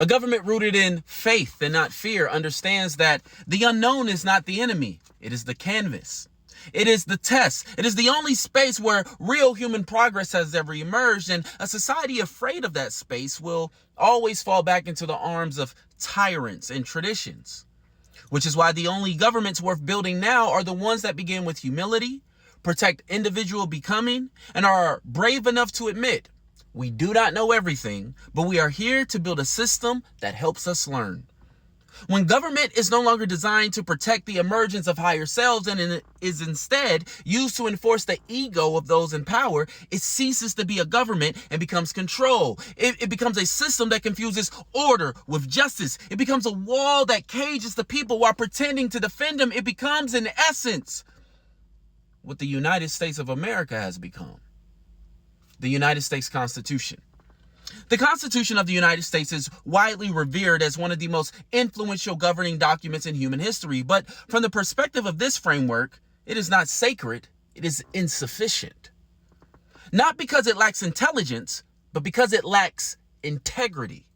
A government rooted in faith and not fear understands that the unknown is not the enemy. It is the canvas. It is the test. It is the only space where real human progress has ever emerged, and a society afraid of that space will always fall back into the arms of tyrants and traditions. Which is why the only governments worth building now are the ones that begin with humility, protect individual becoming, and are brave enough to admit, we do not know everything, but we are here to build a system that helps us learn. When government is no longer designed to protect the emergence of higher selves and is instead used to enforce the ego of those in power, it ceases to be a government and becomes control. It becomes a system that confuses order with justice. It becomes a wall that cages the people while pretending to defend them. It becomes, in essence, what the United States of America has become. The United States Constitution. The Constitution of the United States is widely revered as one of the most influential governing documents in human history, but from the perspective of this framework, it is not sacred, it is insufficient. Not because it lacks intelligence, but because it lacks integrity.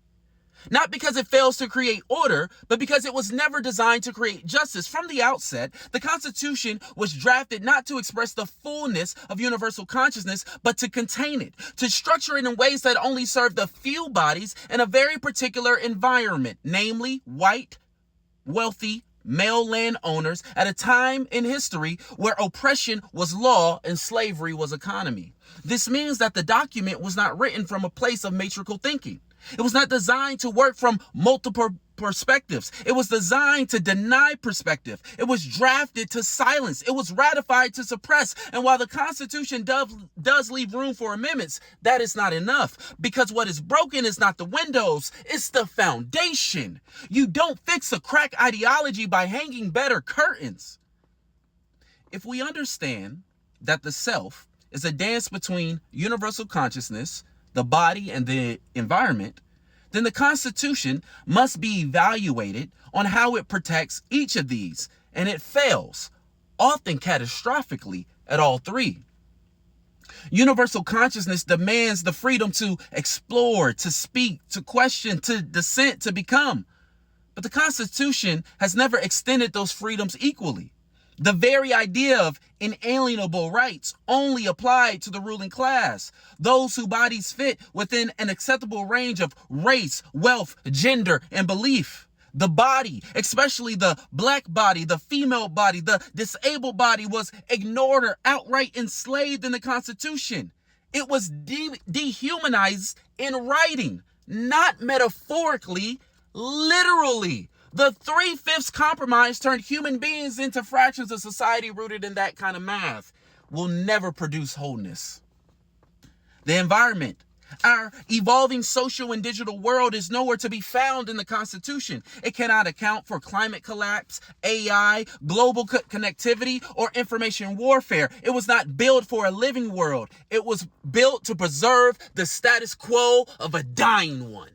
Not because it fails to create order, but because it was never designed to create justice. From the outset, the Constitution was drafted not to express the fullness of universal consciousness, but to contain it, to structure it in ways that only serve the few bodies in a very particular environment, namely white, wealthy, male landowners at a time in history where oppression was law and slavery was economy. This means that the document was not written from a place of matriarchal thinking. It was not designed to work from multiple perspectives. It was designed to deny perspective. It was drafted to silence. It was ratified to suppress. And while the Constitution does leave room for amendments, that is not enough. Because what is broken is not the windows, it's the foundation. You don't fix a crack ideology by hanging better curtains. If we understand that the self is a dance between universal consciousness, the body, and the environment, then the Constitution must be evaluated on how it protects each of these, and it fails, often catastrophically, at all three. Universal consciousness demands the freedom to explore, to speak, to question, to dissent, to become. But the Constitution has never extended those freedoms equally. The very idea of inalienable rights only applied to the ruling class, those whose bodies fit within an acceptable range of race, wealth, gender, and belief. The body, especially the black body, the female body, the disabled body, was ignored or outright enslaved in the Constitution. It was dehumanized in writing, not metaphorically, literally. The 3/5 compromise turned human beings into fractions of society rooted in that kind of math will never produce wholeness. The environment, our evolving social and digital world, is nowhere to be found in the Constitution. It cannot account for climate collapse, AI, global connectivity, or information warfare. It was not built for a living world. It was built to preserve the status quo of a dying one.